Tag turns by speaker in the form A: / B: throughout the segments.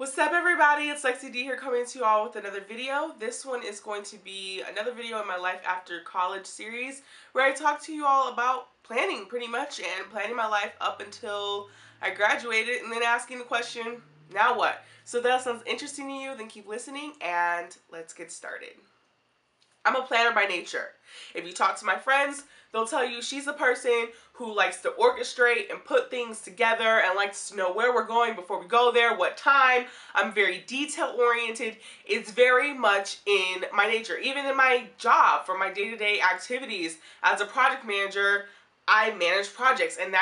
A: What's up, everybody? It's Lexi D here, coming to you all with another video. This one is going to be another video in my life after college series where I talk to you all about planning pretty much and planning my life up until I graduated and then asking the question, now what? So if that sounds interesting to you, then keep listening and let's get started. I'm a planner by nature. If you talk to my friends, they'll tell you she's a person who likes to orchestrate and put things together and likes to know where we're going before we go there, what time. I'm very detail oriented. It's very much in my nature. Even in my job, for my day-to-day activities as a project manager, I manage projects, and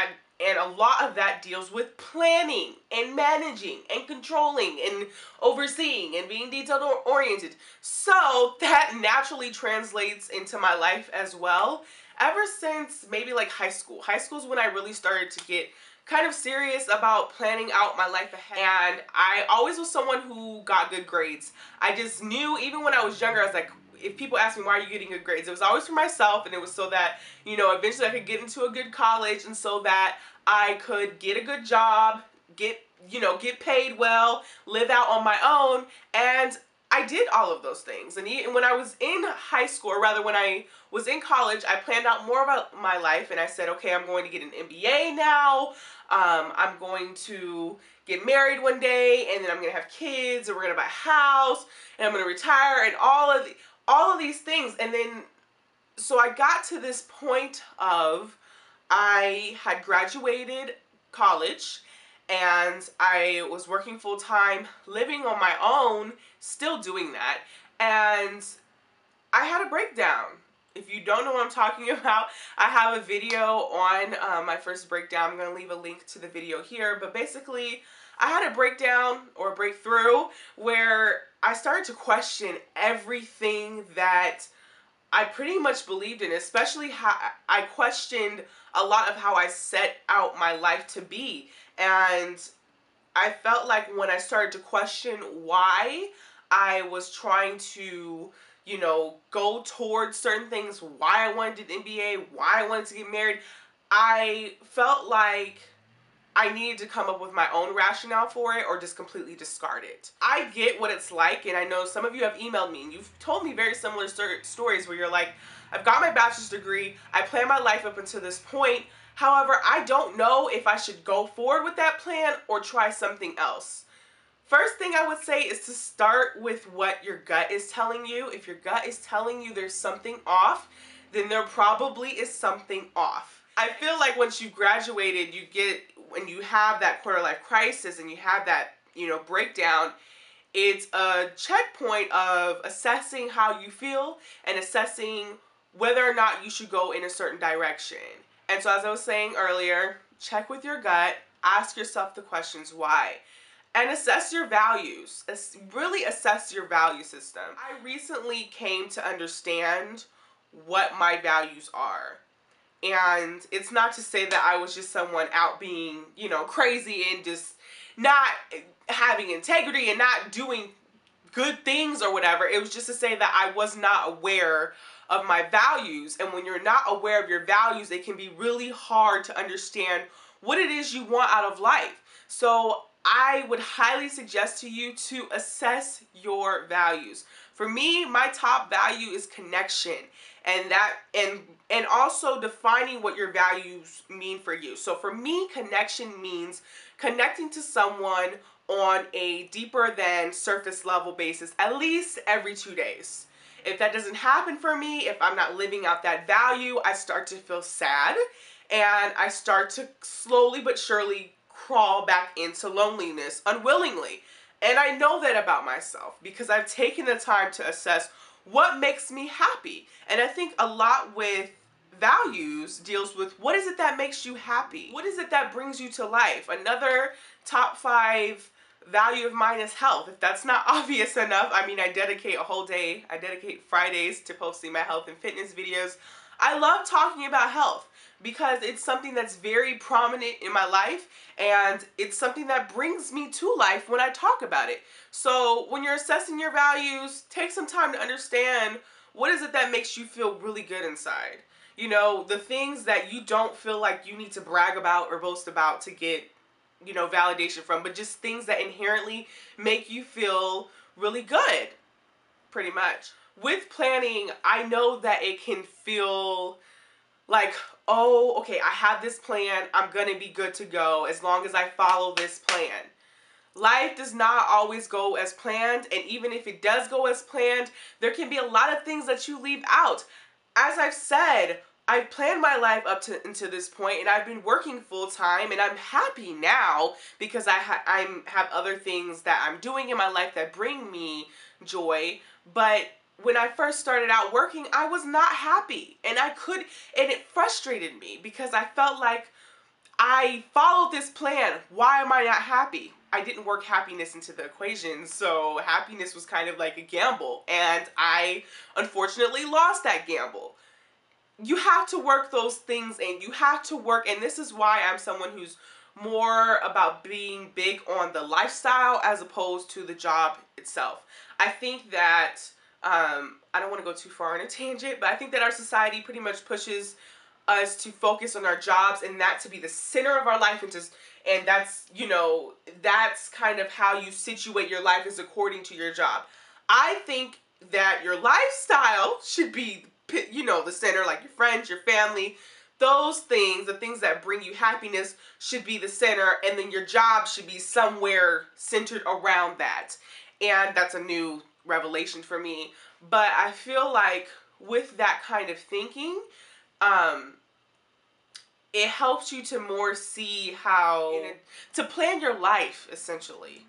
A: a lot of that deals with planning and managing and controlling and overseeing and being detail oriented. So that naturally translates into my life as well. Ever since maybe like high school. High school is when I really started to get kind of serious about planning out my life ahead. And I always was someone who got good grades. I just knew, even when I was younger, I was like, if people ask me, why are you getting good grades? It was always for myself, and it was so that, you know, eventually I could get into a good college, and so that I could get a good job, get paid well, live out on my own. And I did all of those things. And even when I was in high school, or rather when I was in college, I planned out more about my life, and I said, okay, I'm going to get an MBA now. I'm going to get married one day, and then I'm going to have kids, and we're going to buy a house, and I'm going to retire, and all of these things. And then, so I got to this point of, I had graduated college, and I was working full-time, living on my own, still doing that, and I had a breakdown. If you don't know what I'm talking about, I have a video on my first breakdown. I'm going to leave a link to the video here, but basically, I had a breakdown, or a breakthrough, where I started to question everything that I pretty much believed in, especially how I questioned a lot of how I set out my life to be. And I felt like when I started to question why I was trying to, you know, go towards certain things, why I wanted an MBA, why I wanted to get married, I felt like I needed to come up with my own rationale for it, or just completely discard it. I get what it's like, and I know some of you have emailed me and you've told me very similar stories where you're like, I've got my bachelor's degree, I planned my life up until this point, however, I don't know if I should go forward with that plan or try something else. First thing I would say is to start with what your gut is telling you. If your gut is telling you there's something off, then there probably is something off. I feel like once you've graduated, when you have that quarter life crisis and you have that, you know, breakdown, it's a checkpoint of assessing how you feel and assessing whether or not you should go in a certain direction. And so, as I was saying earlier, check with your gut, ask yourself the questions why, and assess your values. Really assess your value system. I recently came to understand what my values are. And it's not to say that I was just someone out being, you know, crazy and just not having integrity and not doing good things or whatever. It was just to say that I was not aware of my values. And when you're not aware of your values, it can be really hard to understand what it is you want out of life. So I would highly suggest to you to assess your values. For me, my top value is connection, and also defining what your values mean for you. So for me, connection means connecting to someone on a deeper than surface level basis, at least every 2 days. If that doesn't happen for me, if I'm not living out that value, I start to feel sad, and I start to slowly but surely crawl back into loneliness unwillingly. And I know that about myself because I've taken the time to assess what makes me happy. And I think a lot with values deals with, what is it that makes you happy? What is it that brings you to life? Another top 5 value of mine is health. If that's not obvious enough, I mean, I dedicate a whole day, I dedicate Fridays to posting my health and fitness videos. I love talking about health because it's something that's very prominent in my life, and it's something that brings me to life when I talk about it. So when you're assessing your values, take some time to understand, what is it that makes you feel really good inside? You know, the things that you don't feel like you need to brag about or boast about to get you know, validation from, but just things that inherently make you feel really good, pretty much. With planning, I know that it can feel like, oh, okay, I have this plan, I'm gonna be good to go as long as I follow this plan. Life does not always go as planned, and even if it does go as planned, there can be a lot of things that you leave out. As I've said, I've planned my life up to until this point, and I've been working full time, and I'm happy now because I have other things that I'm doing in my life that bring me joy. But when I first started out working, I was not happy, and it frustrated me because I felt like I followed this plan. Why am I not happy? I didn't work happiness into the equation, so happiness was kind of like a gamble, and I unfortunately lost that gamble. You have to work those things, and you have to work, and this is why I'm someone who's more about being big on the lifestyle as opposed to the job itself. I think that, I don't want to go too far on a tangent, but I think that our society pretty much pushes us to focus on our jobs and that to be the center of our life, and that's, you know, that's kind of how you situate your life, is according to your job. I think that your lifestyle should be, you know, the center, like your friends, your family, those things, the things that bring you happiness should be the center, and then your job should be somewhere centered around that. And that's a new revelation for me. But I feel like with that kind of thinking, it helps you to more see how to plan your life, essentially.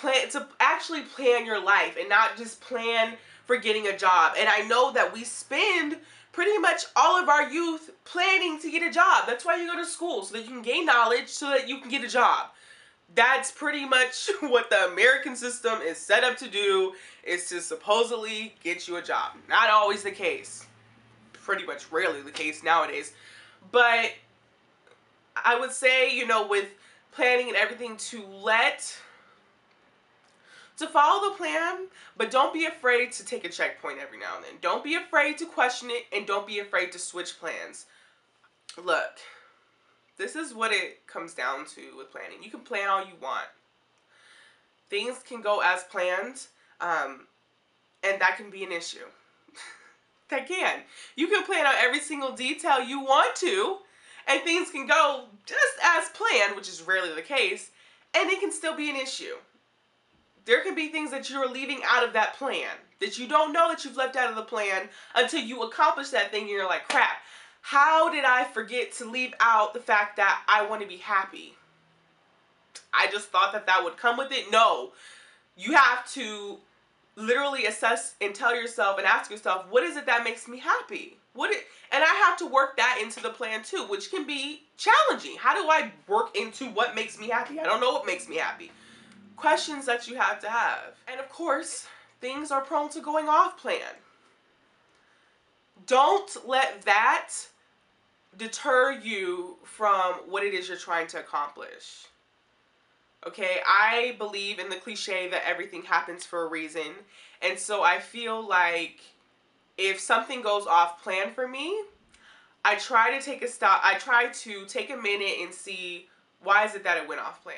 A: To actually plan your life and not just plan for getting a job. And I know that we spend pretty much all of our youth planning to get a job. That's why you go to school, so that you can gain knowledge, so that you can get a job. That's pretty much what the American system is set up to do, is to supposedly get you a job. Not always the case. Pretty much rarely the case nowadays. But I would say, you know, with planning and everything, to follow the plan, but don't be afraid to take a checkpoint every now and then. Don't be afraid to question it, and don't be afraid to switch plans. Look, this is what it comes down to with planning. You can plan all you want. Things can go as planned, and that can be an issue. That can. You can plan out every single detail you want to, and things can go just as planned, which is rarely the case, and it can still be an issue. There can be things that you're leaving out of that plan, that you don't know that you've left out of the plan until you accomplish that thing and you're like, crap, how did I forget to leave out the fact that I want to be happy? I just thought that that would come with it. No, you have to literally assess and tell yourself and ask yourself, what is it that makes me happy? And I have to work that into the plan too, which can be challenging. How do I work into what makes me happy? I don't know what makes me happy. Questions that you have to have. And of course, things are prone to going off plan. Don't let that deter you from what it is you're trying to accomplish. Okay, I believe in the cliche that everything happens for a reason. And so I feel like if something goes off plan for me, I try to take a stop. I try to take a minute and see, why is it that it went off plan?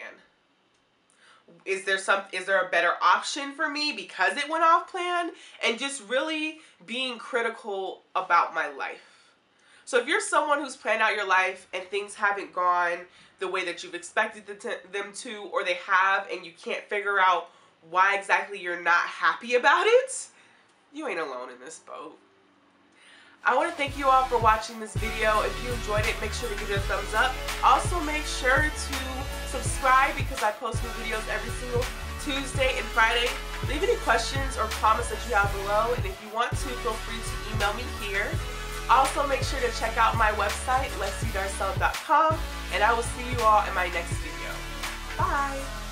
A: Is there a better option for me because it went off plan? And just really being critical about my life. So if you're someone who's planned out your life and things haven't gone the way that you've expected them to, or they have, and you can't figure out why exactly you're not happy about it, you ain't alone in this boat. I want to thank you all for watching this video. If you enjoyed it, make sure to give it a thumbs up. Also, make sure to subscribe because I post new videos every single Tuesday and Friday. Leave any questions or comments that you have below, and if you want to, feel free to email me here. Also, make sure to check out my website, LeslieDarcel.com, and I will see you all in my next video. Bye!